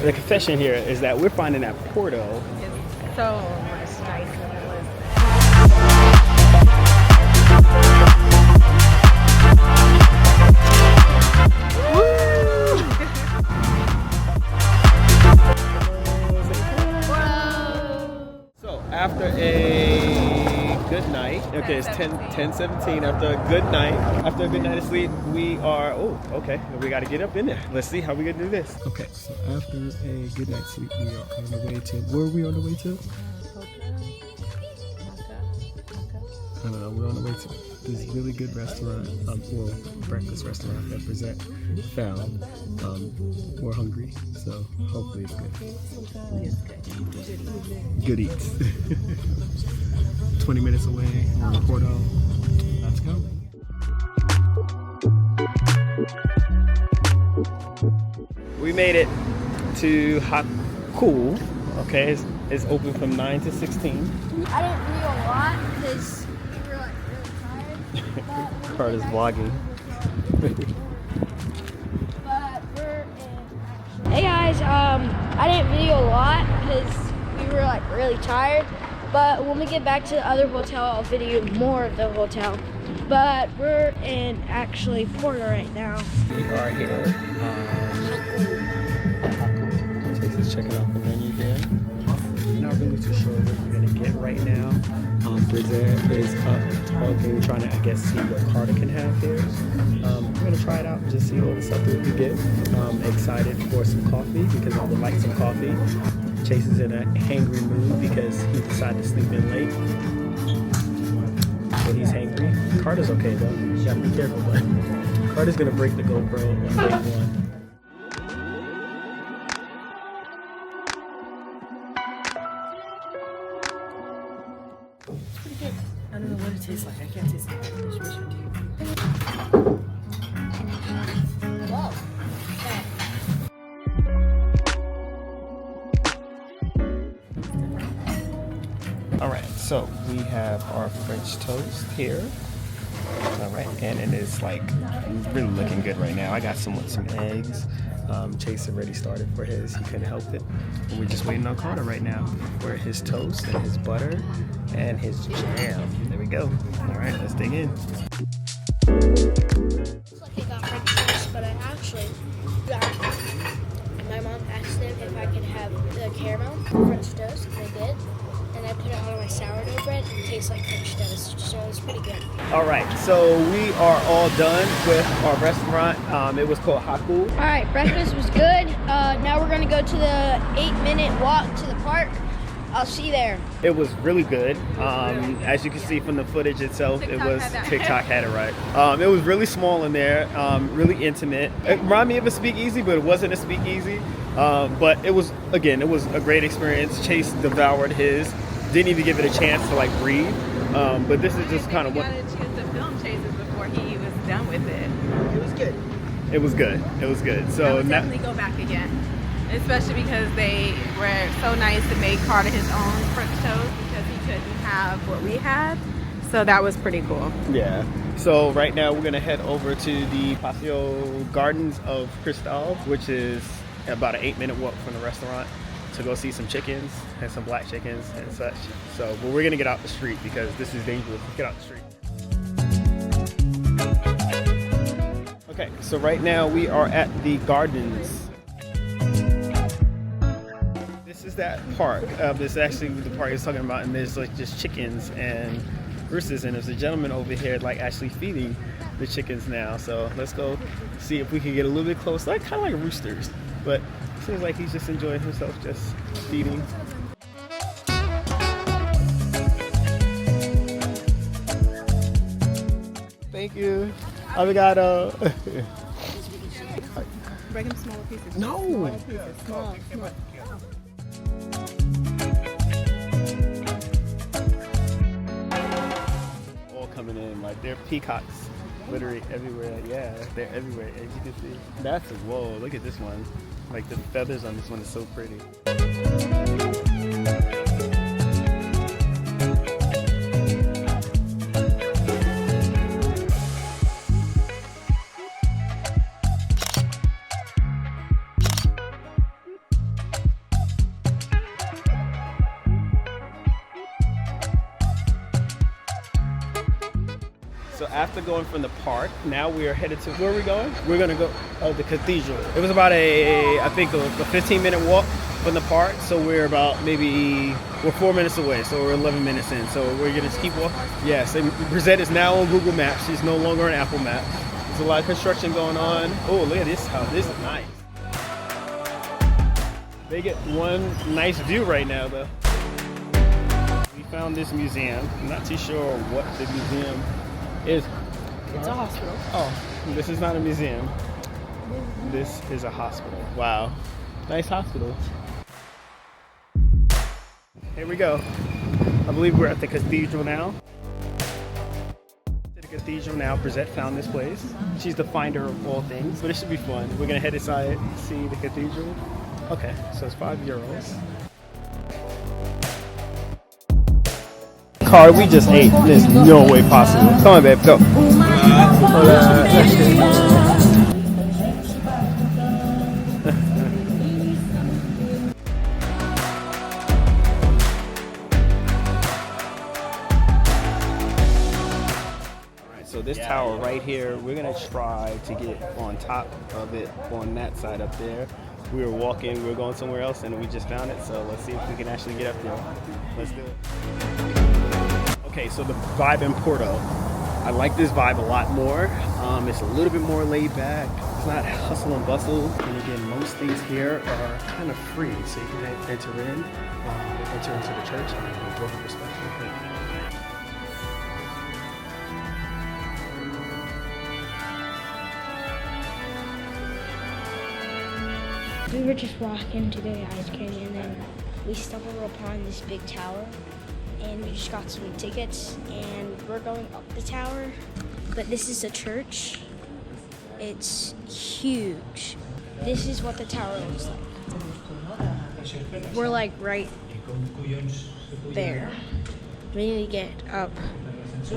the confession here is that we're finding that Porto It's so much nicer than Lisbon. So after a good night, okay, it's 10:17. After a good night of sleep, we are, we got to get up in there. Let's see how we gonna do this. Okay, so after a good night's sleep, we are on the way to, where are we on the way to? I don't know, we're on the way to this really good restaurant, breakfast restaurant that Brizette found. We're hungry, so hopefully it's good. Good eats. 20 minutes away, we're in Porto. Let's go. We made it to Haku. Okay, it's open from 9 to 16. I didn't do a lot because we were like really tired. Carter's vlogging. But we're in. Hey guys, I didn't video a lot because we were like really tired. But when we get back to the other hotel, I'll video more of the hotel. But we're in actually Porto right now. We are here. Let's check out the menu here. Not really too sure what we're gonna get right now. Brizette is up talking, trying to, I guess, see what Carter can have here. We're gonna try it out and just see all the stuff that we can get. Excited for some coffee because I would like some coffee. Chase is in a hangry mood because he decided to sleep in late. So he's hangry. Carter's okay though. You gotta be careful, but Carter's gonna break the GoPro on day one. It's pretty good. I don't know what it tastes like. I can't taste it. Whoa. All right, so we have our French toast here. All right, and it is like really looking good right now. I got some eggs. Chase already started for his. He couldn't help it. And we're just waiting on Carter right now for his toast and his butter and his jam. There we go. All right, let's dig in. Looks like I got French toast, but I actually got. My mom asked them if I could have the caramel French toast, and I did. And I put it on my sourdough bread, and it tastes like French toast, so it's pretty good. All right, so we are all done with our restaurant. It was called Haku. All right, breakfast was good. Now we're gonna go to the 8-minute walk to the park. I'll see you there. It was really good. As you can see from the footage itself, TikTok had it right. It was really small in there, really intimate. It reminded me of a speakeasy, but it wasn't a speakeasy. But it was a great experience. Chase devoured his. Didn't even give it a chance to like breathe. But this is just kind of what. I got a chance to film Chases before he was done with it. It was good. It was good. It was good. So I would definitely go back again. Especially because they were so nice to make Carter his own French toast because he couldn't have what we had. So that was pretty cool. Yeah. So right now we're gonna head over to the Palácio Gardens of Cristal, which is about an 8-minute walk from the restaurant, to go see some chickens and some black chickens and such. So, but we're gonna get out the street because this is dangerous. Let's get out the street. Okay, so right now we are at the Gardens. This is that park. This is actually the park I was talking about, and there's like just chickens and roosters, and there's a gentleman over here like actually feeding the chickens now. So let's go see if we can get a little bit close, like kind of like roosters, but it seems like he's just enjoying himself, just feeding. Thank you. Obrigado. Break them smaller pieces. No. Smaller pieces. Small. All coming in like they're peacocks, literally everywhere. Yeah, they're everywhere, as you can see. That's whoa! Look at this one. Like the feathers on this one is so pretty. So after going from the park, now we are headed to, where are we going? We're gonna go, the cathedral. It was about I think a 15-minute walk from the park. So we're about we're 4 minutes away. So we're 11 minutes in. So we're gonna just keep walking. Yes, and Brizette is now on Google Maps. She's no longer on Apple Maps. There's a lot of construction going on. Oh, look at this house. This is nice. They get one nice view right now though. We found this museum. I'm not too sure what the museum is. It's a hospital. Oh, this is not a museum. This is a hospital. Wow. Nice hospital. Here we go. I believe we're at the cathedral now. The cathedral now. Brizette found this place. She's the finder of all things, but it should be fun. We're gonna head inside, see the cathedral. Okay, so it's €5. Car we just ate. There's no way possible. Come on, babe, go. Alright, so this tower right here, we're gonna try to get on top of it on that side up there. We were walking, we were going somewhere else, and we just found it. So let's see if we can actually get up there. Let's do it. Okay, so the vibe in Porto. I like this vibe a lot more. It's a little bit more laid back. It's not hustle and bustle. And again, most things here are kind of free. So you can enter into the church and go for perspective. We were just walking to the ice candy and then we stumbled upon this big tower and we just got some tickets and we're going up the tower. But this is a church. It's huge. This is what the tower looks like. We're like right there. We need to get up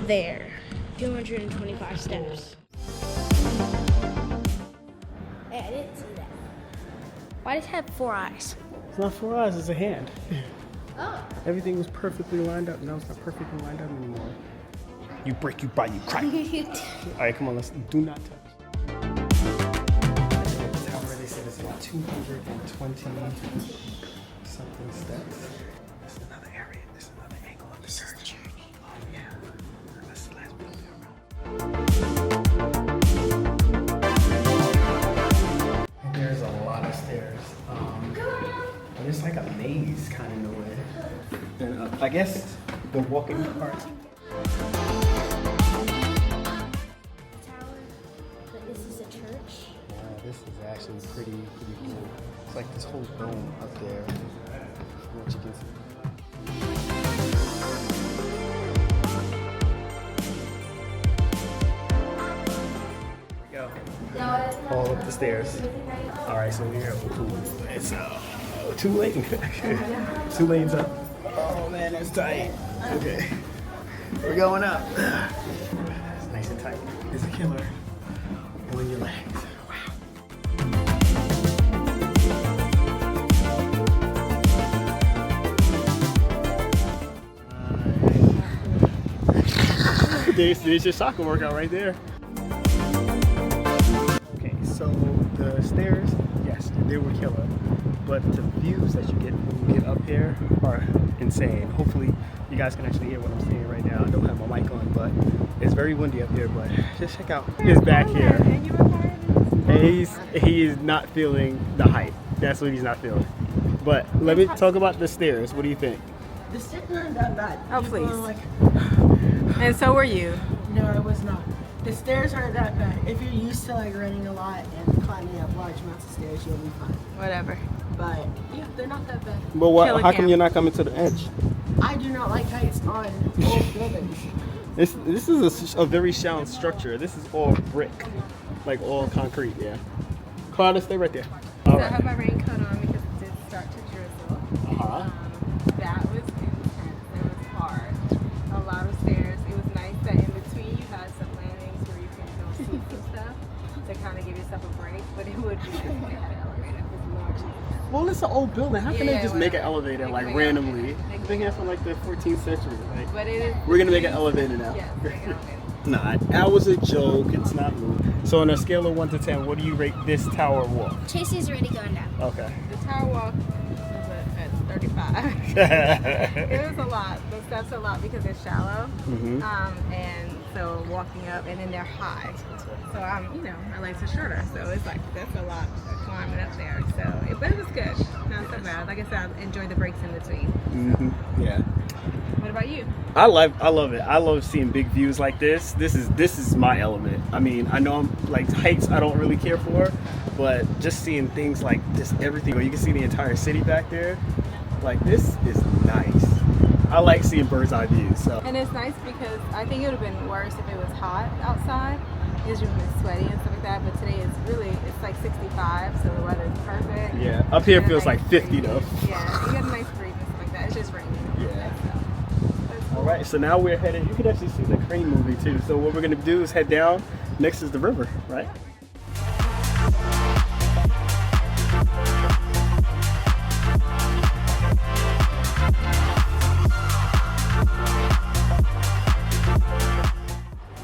there. 225 steps. Hey, I didn't see that. Why does it have 4 eyes? It's not 4 eyes, it's a hand. Oh. Everything was perfectly lined up. Now it's not perfectly lined up anymore. You break, you bite, you crack. All right, come on, let's do not touch. The tower, they said it's about 220 something steps. This is another area. This is another angle of the church. Oh yeah. Let's build it. There's a lot of stairs. But it's like a maze kind of in a way. And I guess the walking part. But this is a church. Yeah, this is actually pretty cool. It's like this whole dome up there. From what you can see. Here we go. All up the stairs. All right, so we're it's 2 lanes. 2 lanes up. Oh man, that's tight. Okay, we're going up. It's nice and tight. It's a killer on your legs. Wow. There's your soccer workout right there. Okay, so the stairs, yes, they were killer. But the views that you get when you get up here are insane. Hopefully you guys can actually hear what I'm saying right now. I don't have my mic on, but it's very windy up here. But just check out his back here. And he is not feeling the height. That's what he's not feeling. But let me talk about the stairs. What do you think? The stairs aren't that bad. Oh, People please. are like, And so were you. no, I was not. The stairs aren't that bad. If you're used to like running a lot and climbing up large amounts of stairs, you'll be fine. Whatever. But yeah, they're not that bad. But what? Killer How come camp. you're not coming to the edge? I do not like heights on old buildings. This is a very sound structure. This is all brick, like all concrete. Yeah. Claudia, stay right there. So All I have right. my raincoat on because it did start to drizzle. That was intense. It was hard. A lot of stairs. It was nice that in between you had some landings where you can go see some stuff to kind of give yourself a break. But it would be just like the elevator. It was more cheap. Well, it's an old building. How can they just make an elevator They like can make randomly? elevators. It's been here from like the 14th century. Like, But it is. we're gonna make an elevator now. Yes, make an elevator. Nah, that was a joke. It's not me. So on a scale of 1 to 10, what do you rate this tower walk? Chasey's already going down. Okay. The tower walk was at 35. It was a lot. The steps are a lot because they're shallow, and so walking up, and then they're high. So my legs are shorter, so it's like that's a lot climbing up there. So, but it was good. Not so bad. Like I said, I enjoyed the breaks in between. Yeah. What about you? I love it. I love seeing big views like this. This is my element. I mean, I know I'm like heights I don't really care for, but just seeing things like just everything where you can see the entire city back there, like this is nice. I like seeing bird's eye views. So. And it's nice because I think it would have been worse if it was hot outside. It's really sweaty and stuff like that, but today it's like 65, so the weather's perfect. Yeah, up here it feels like 50 though. Yeah, you get a nice breeze and stuff like that. It's just raining. Yeah. All right, so now we're headed. You can actually see the crane movie too. So what we're gonna do is head down. Next is the river, right?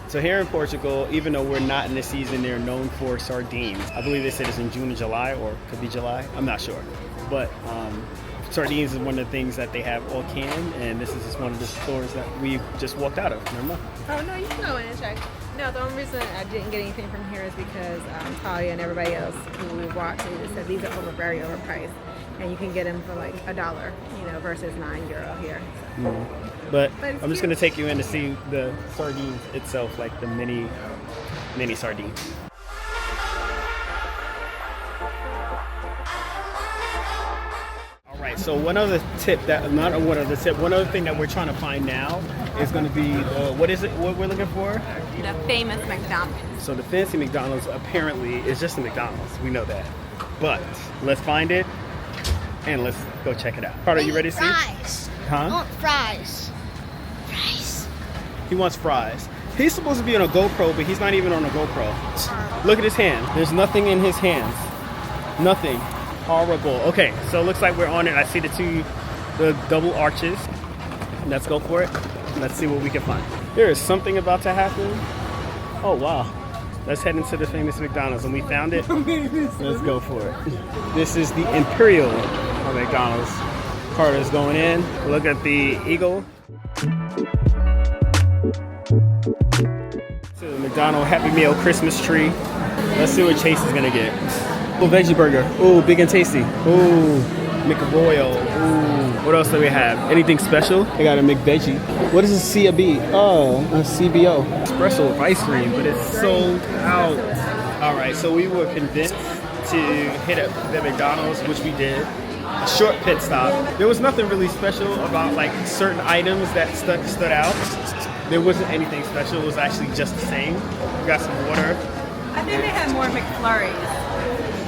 So here in Portugal, even though we're not in the season, they're known for sardines. I believe they said it's in June or July, or could be July. I'm not sure, but sardines is one of the things that they have all canned, and this is just one of the stores that we just walked out of. Never mind. Oh no, you can go in and check. No, the only reason I didn't get anything from here is because Talia and everybody else who we watched, they just said these are very overpriced, and you can get them for like $1, versus €9 here. So. But I'm just gonna take you in to see the sardines itself, like the mini sardines. All right. So one other thing that we're trying to find now is going to be what is it? What we're looking for? The famous McDonald's. So the fancy McDonald's apparently is just a McDonald's. We know that. But let's find it and let's go check it out. Carter, you ready to see? Fries. Huh? I want fries. Fries. He wants fries. He's supposed to be on a GoPro, but he's not even on a GoPro. Look at his hand. There's nothing in his hands. Nothing. Horrible. Okay, so it looks like we're on it. I see the double arches. Let's go for it. Let's see what we can find. There is something about to happen. Oh, wow. Let's head into the famous McDonald's, and we found it. Let's go for it. This is the Imperial McDonald's. Carter's going in. Look at the eagle. To the McDonald's Happy Meal Christmas tree. Let's see what Chase is gonna get. Oh, veggie burger. Ooh, big and tasty. Ooh, McRoyal. Ooh. What else do we have? Anything special? They got a McVeggie. What is a CB? Oh, a CBO. Espresso with ice cream, but it's sold out. All right, so we were convinced to hit up the McDonald's, which we did. A short pit stop. There was nothing really special about like certain items that stood out. There wasn't anything special. It was actually just the same. We got some water. I think they had more McFlurries.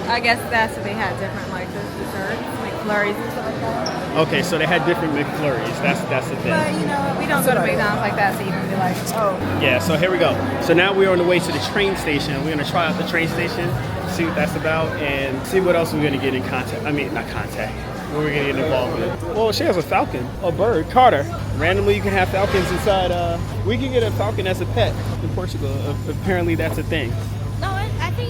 I guess that's what they had, different like the desserts, McFlurries and stuff like that. Okay, so they had different McFlurries. That's the thing. But we don't go to McDonald's like that, so you can be like, oh. Yeah, so here we go. So now we're on the way to the train station. We're gonna try out the train station, see what that's about, and see what else we're gonna get in contact. I mean, not contact. What we're gonna get involved with. Well, she has a falcon, a bird. Carter. Randomly, you can have falcons inside. We can get a falcon as a pet in Portugal. Apparently, that's a thing. No, I think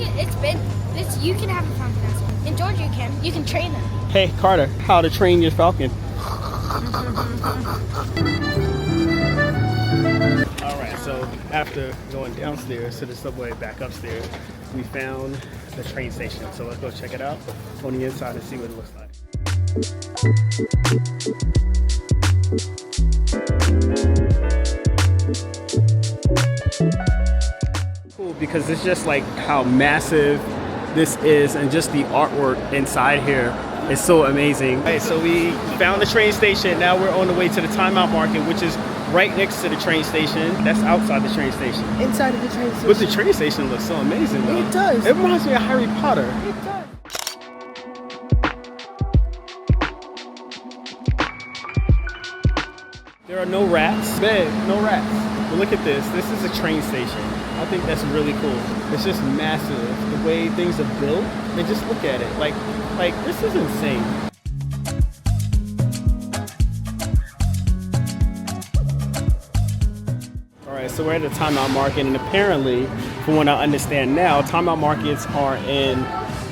you can have a falcon as well. In Georgia, you can. You can train them. Hey, Carter, how to train your falcon? All right, so after going downstairs to the subway, back upstairs, we found the train station. So let's go check it out on the inside and see what it looks like. Cool, because it's just like how massive this is, and just the artwork inside here is so amazing. Okay, so we found the train station. Now we're on the way to the timeout market, which is right next to the train station. That's outside the train station. Inside of the train station. But the train station looks so amazing though. It does. It reminds me of Harry Potter. It does. There are no rats. Babe, no rats. But look at this. This is a train station. I think that's really cool. It's just massive. The way things are built. And just look at it. Like this is insane. so we're at the timeout market, and apparently, from what I understand now, timeout markets are in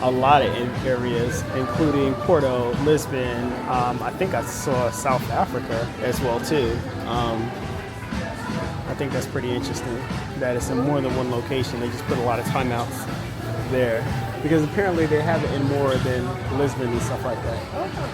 a lot of areas, including Porto, Lisbon. I think I saw South Africa as well too. I think that's pretty interesting that it's in more than one location. They just put a lot of timeouts there because apparently they have it in more than Lisbon and stuff like that.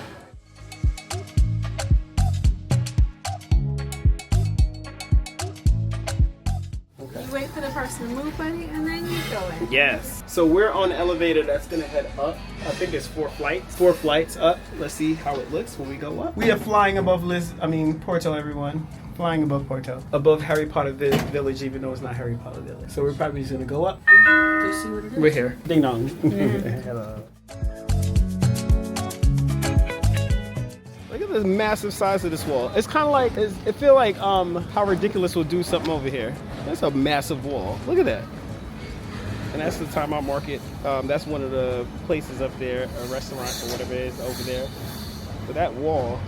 You wait for the person to move, buddy, and then you go in. Yes. So we're on an elevator that's gonna head up. I think it's 4 flights. 4 flights up. Let's see how it looks when we go up. We are flying above Porto, everyone. Flying above Porto. Above Harry Potter Village, even though it's not Harry Potter Village. So we're probably just gonna go up. Do you see what it is? We're here. Ding dong. Hello. Look at the massive size of this wall. It's kind of like, it feels like how Ridiculous will do something over here. That's a massive wall. Look at that. And that's the timeout market. That's one of the places up there, a restaurant or whatever it is over there. But that wall,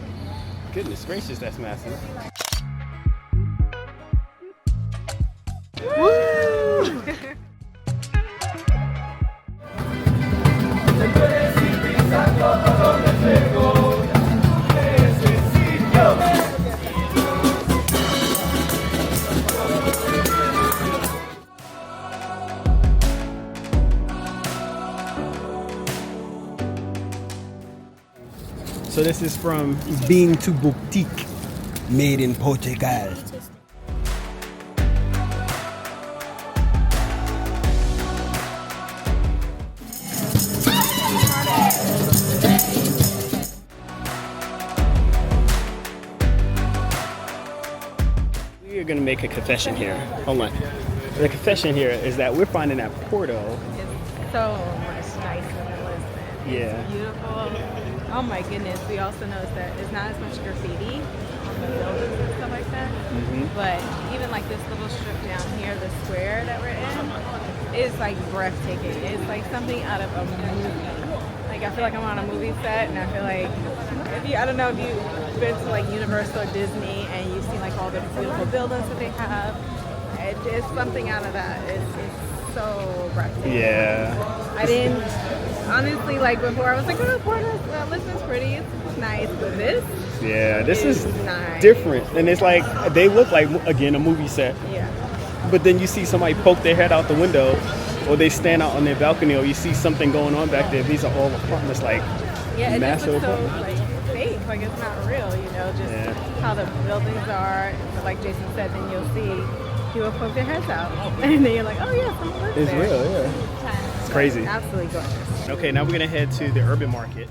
goodness gracious, that's massive. Woo! So this is from Bento Boutique, made in Portugal. We are going to make a confession here. Hold on. The confession here is that we're finding that Porto. It's so much nicer than Lisbon. Yeah. It's beautiful. Oh my goodness. We also noticed that there's not as much graffiti on the buildings and stuff like that. But even like this little strip down here, the square that we're in, is like breathtaking. It's like something out of a movie. Like I feel like I'm on a movie set, and I feel like I don't know if you've been to like Universal or Disney and you've seen like all the beautiful buildings that they have. It's something out of that. It's so breathtaking. Yeah. I didn't honestly like before. I was like, oh, Porto, Lisbon's pretty. It's nice, but this. Yeah, this is nice. different, and it's like they look like again a movie set. Yeah. But then you see somebody poke their head out the window, or they stand out on their balcony, or you see something going on back there. These are all apartments, like Yeah, it just massive looks so apartments. like fake. Like it's not real. You know, just how the buildings are. Like Jason said, then you'll see people poke their heads out, and then you're like, oh yeah, someone lives It's there. real, yeah. It's crazy. Absolutely gorgeous. Okay, now we're gonna head to the urban market.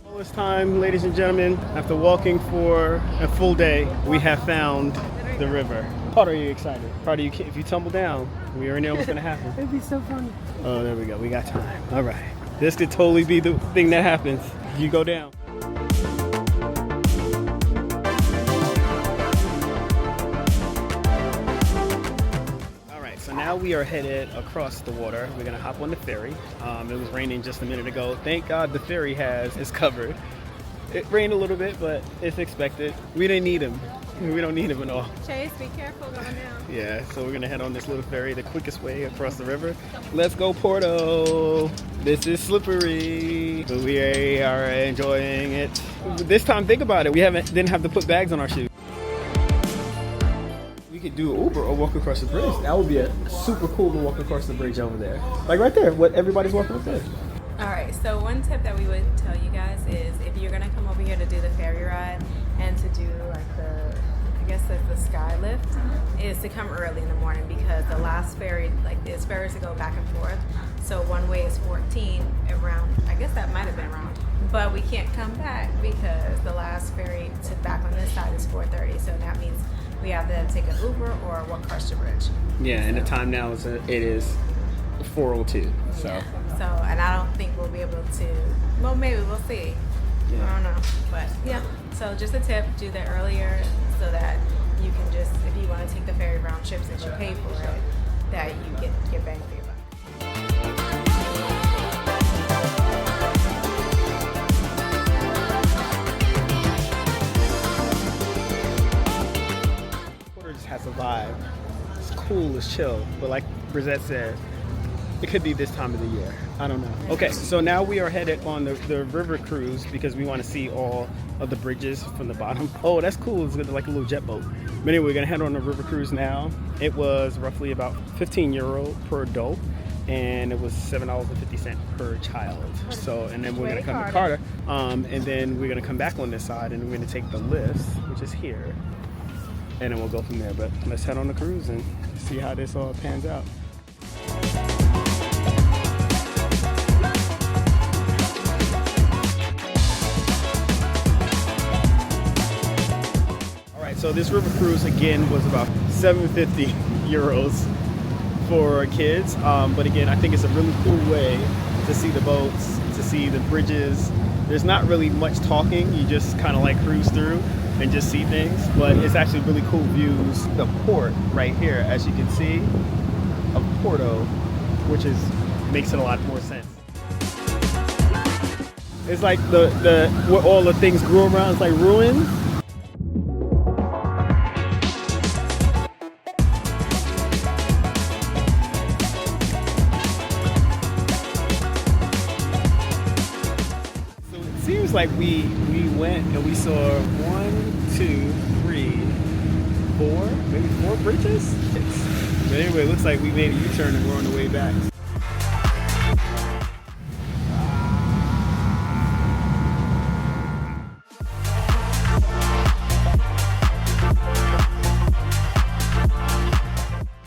Well, it's time, ladies and gentlemen. After walking for a full day, we have found the river. Part are you excited? Part of you, if you tumble down, we already know what's gonna happen. It'd be so funny. Oh, there we go. We got time. All right. This could totally be the thing that happens. You go down. All right. So now we are headed across the water. We're gonna hop on the ferry. It was raining just a minute ago. Thank God the ferry is covered. It rained a little bit, but it's expected. We didn't need him. We don't need him at all. Chase, be careful going down. Yeah, so we're gonna head on this little ferry, the quickest way across the river. Let's go, Porto! This is slippery, but we are enjoying it. This time, think about it. We didn't have to put bags on our shoes. We could do Uber or walk across the bridge. That would be super cool to walk across the bridge over there, like right there. What everybody's walking up there. All right, so one tip that we would tell you guys is if you're gonna come over here to do the ferry ride and to do like the sky lift, is to come early in the morning, because the last ferry, like there's ferries that go back and forth. So one way is 14 around, I guess that might have been around, but we can't come back because the last ferry to back on this side is 4:30. So that means we have to take an Uber or walk across the bridge. Yeah, and the time now is 4:02. So. Yeah. So, and I don't think we'll be able to, well, maybe we'll see. Yeah. I don't know. But yeah, so just a tip, do that earlier so that you can just, if you want to take the ferry round trip since you pay for it, that you get bang for your buck. vibe. It's cool, it's chill. But like Brizette said, it could be this time of the year. I don't know. Okay, so now we are headed on the river cruise because we want to see all of the bridges from the bottom. Oh, that's cool. It's like a little jet boat. But anyway, we're gonna head on the river cruise now. It was roughly about €15 per adult, and it was $7.50 per child. So, and then we're gonna come to Carter, and then we're gonna come back on this side, and we're gonna take the lift, which is here, and then we'll go from there. But let's head on the cruise and see how this all pans out. So this river cruise again was about €750 for kids, but again I think it's a really cool way to see the boats, to see the bridges. There's not really much talking, you just kind of like cruise through and just see things, but it's actually really cool views. The port right here, as you can see, of Porto, which makes it a lot more sense. It's like where all the things grew around, it's like ruins. Like we went and we saw 1, 2, 3, 4, maybe 4 bridges. But anyway, it looks like we made a U-turn and we're on the way back.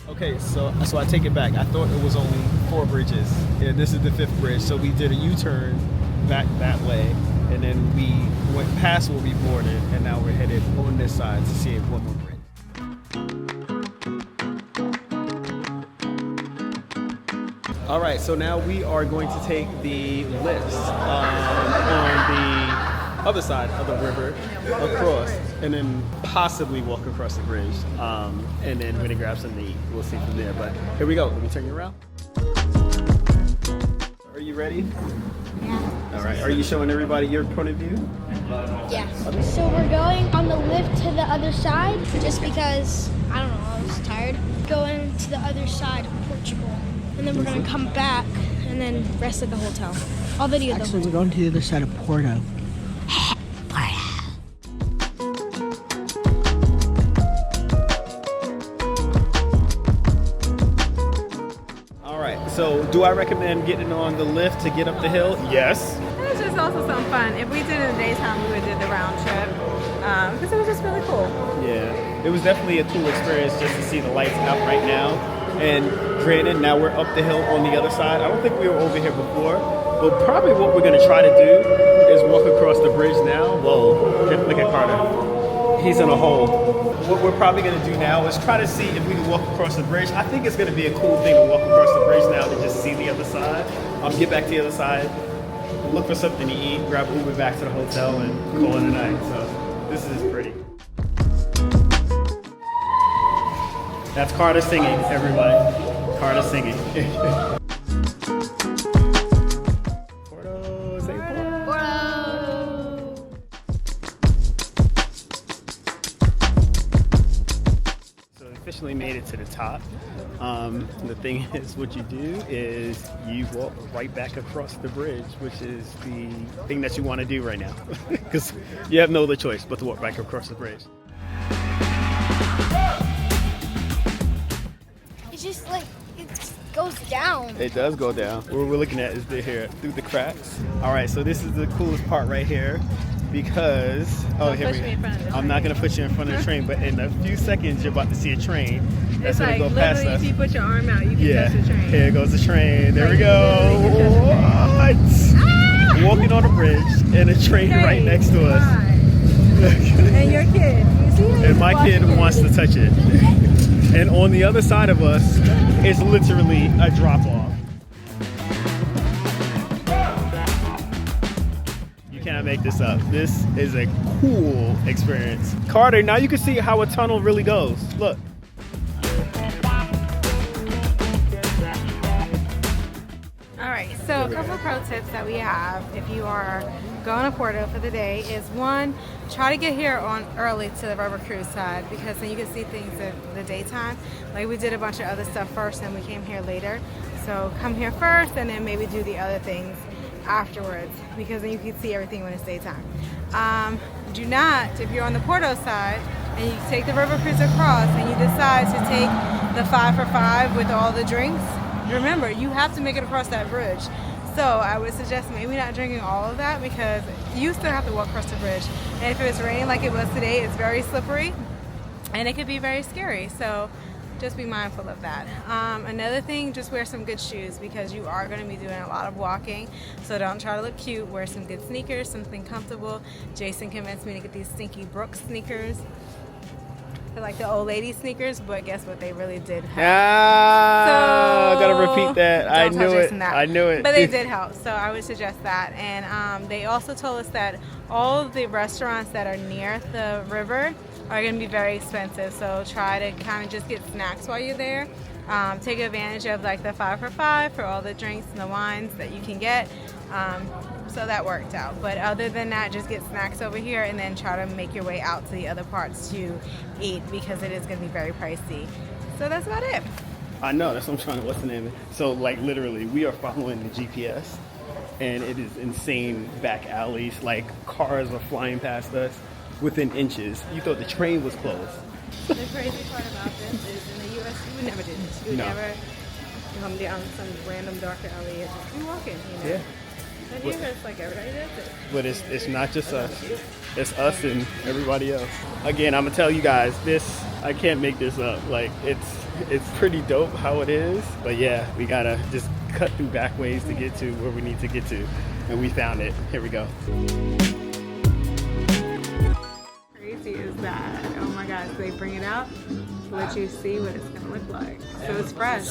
Okay, so I take it back. I thought it was only 4 bridges. Yeah, this is the 5th bridge. So we did a U-turn back that way. And then we went past where we boarded, and now we're headed on this side to see one more bridge. All right, so now we are going to take the lifts on the other side of the river across, and then possibly walk across the bridge. And then we're gonna grab something to eat. We'll see from there. But here we go. Let me turn you around. Are you ready? Yeah. All right. Are you showing everybody your point of view? Yeah. So we're going on the lift to the other side just because, I don't know, I was tired. Going to the other side of Portugal. And then we're going to come back and then rest at the hotel. I'll video the Actually, hotel. we're going to the other side of Porto. All right. So do I recommend getting on the lift to get up the hill? Yes. It's just also some fun. If we did it in the daytime, we would do the round trip because it was just really cool. Yeah, it was definitely a cool experience just to see the lights out right now. And granted, now we're up the hill on the other side. I don't think we were over here before, but probably what we're gonna try to do is walk across the bridge now. Whoa, look at Carter. He's in a hole. What we're probably gonna do now is try to see if we can walk across the bridge. I think it's gonna be a cool thing to walk across the bridge now to just see the other side. Get back to the other side, look for something to eat, grab Uber back to the hotel, and call it a night. So this is pretty. That's Carter singing, everybody. Carter singing. Porto, say Porto. So officially made it to the top. The thing is, what you do is you walk right back across the bridge, which is the thing that you want to do right now, because you have no other choice but to walk back across the bridge. It's just like, it goes down. It does go down. What we're looking at is here through the cracks. All right, so this is the coolest part right here. Because I'm not gonna put you in front of the train, but in a few seconds you're about to see a train that's gonna go past us. If you put your arm out, you can touch the train. Here goes the train. There we go. What? Walking on a bridge and a train right next to us. And your kid, you see him? And my kid wants to touch it. And on the other side of us is literally a drop off. Cannot make this up. This is a cool experience. Carter, now you can see how a tunnel really goes. Look. All right, so a couple of pro tips that we have if you are going to Porto for the day is one, try to get here on early to the river cruise side because then you can see things in the daytime. Like we did a bunch of other stuff first and we came here later. So come here first and then maybe do the other things afterwards because then you can see everything when it's daytime. Do not, if you're on the Porto side and you take the river cruise across and you decide to take the 5 for 5 with all the drinks, remember you have to make it across that bridge. So I would suggest maybe not drinking all of that because you still have to walk across the bridge. And if it's raining like it was today, it's very slippery and it could be very scary. So just be mindful of that. Another thing, just wear some good shoes because you are going to be doing a lot of walking. So don't try to look cute. Wear some good sneakers, something comfortable. Jason convinced me to get these Stinky Brooks sneakers. They're like the old lady sneakers, but guess what? They really did help. I gotta repeat that. I Don't knew tell it. Jason that. I knew it. But they did help, so I would suggest that. And they also told us that all of the restaurants that are near the river are going to be very expensive. So try to kind of just get snacks while you're there. Take advantage of like the 5 for 5 for all the drinks and the wines that you can get. So that worked out. But other than that, just get snacks over here and then try to make your way out to the other parts to eat because it is going to be very pricey. So that's about it. I know, that's what I'm trying to, what's the name? So like literally we are following the GPS and it is insane back alleys, like cars are flying past us within inches. You thought the train was closed. The crazy part about this is in the US you would never do this. You would never come down some random dark alley and just be walking, you know? Yeah. But here it's like everybody does it. But it's not just us. It's us and everybody else. Again, I'm gonna tell you guys, this, I can't make this up. Like it's pretty dope how it is. But yeah, we gotta just cut through back ways to get to where we need to get to. And we found it. Here we go. Crazy is that, oh my gosh, they bring it out to let you see what it's gonna look like. So it's fresh.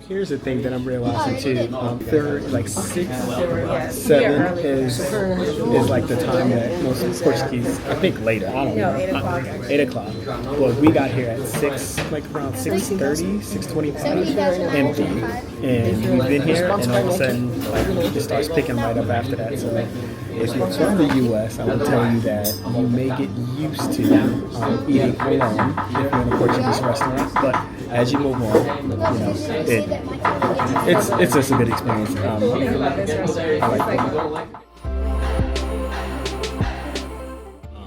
Here's the thing that I'm realizing too. There, like 6, 7 is like the time that most Portuguese, I think later, I don't know. 8 o'clock. 8 o'clock. Well, we got here at 6, like around 6:30, 6:25, empty. And we've been here, and all of a sudden, like, it starts picking right up after that. So if you're from the U.S., I will tell you that you may get used to eating alone if you're in a Portuguese restaurant. But as you move on, you know, it's just a good experience. I like it.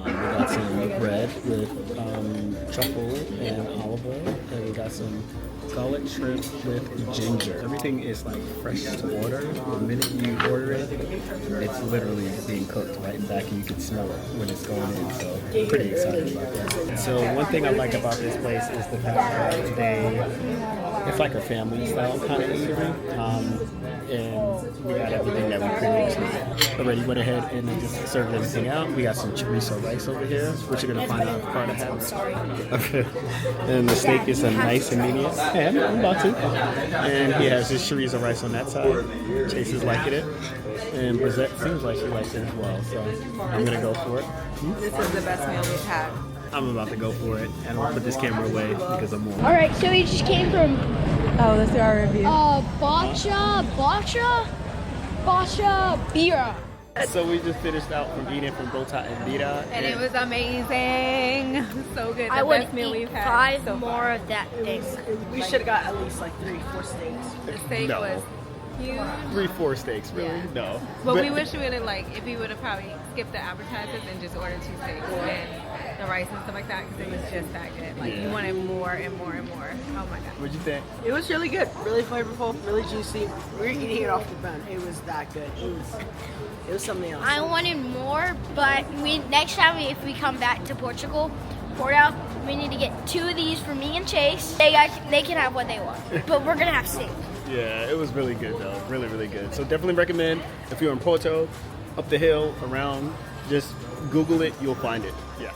We got some bread with truffle and olive oil, and we got some garlic shrimp with ginger. Everything is like fresh to order. The minute you order it, it's literally being cooked right back, and you can smell it when it's going in. So pretty excited about that. So one thing I like about this place is the fact that it's like a family style kind of eatery. And we got everything that we previously already went ahead and just served everything out. We got some chorizo rice over here, which you're gonna find out part of how. And the steak is a nice and medium. Yeah, I'm about to. And he has his chorizo rice on that side. Chase is liking it. And Brizette seems like she likes it as well. So I'm gonna go for it. This is the best meal we've had. I'm about to go for it. And I'll put this camera away because I'm more. Alright, so we just came from Let's do our review. Bokasha Bira. So we just finished out from eating from Bota and Bira. And it was amazing. So good. I The would best meal eat we've had 5 so more far. of that thing. We should have got at least like 3-4 steaks. The steak No. was huge. 3-4 steaks, really? Yeah. No. But we wish we would have, like, if we would have probably skipped the appetizers and just ordered 2 steaks and the rice and stuff like that because it was just that good. Like, you wanted more and more and more. Oh my god. What'd you think? It was really good, really flavorful, really juicy. We were eating it off the bone. It was that good. It was something else. I wanted more, but next time if we come back to Porto, we need to get 2 of these for me and Chase. They can have what they want, but we're gonna have steak. Yeah, it was really good though. Really, really good. So definitely recommend if you're in Porto, up the hill, around, just Google it, you'll find it. Yeah.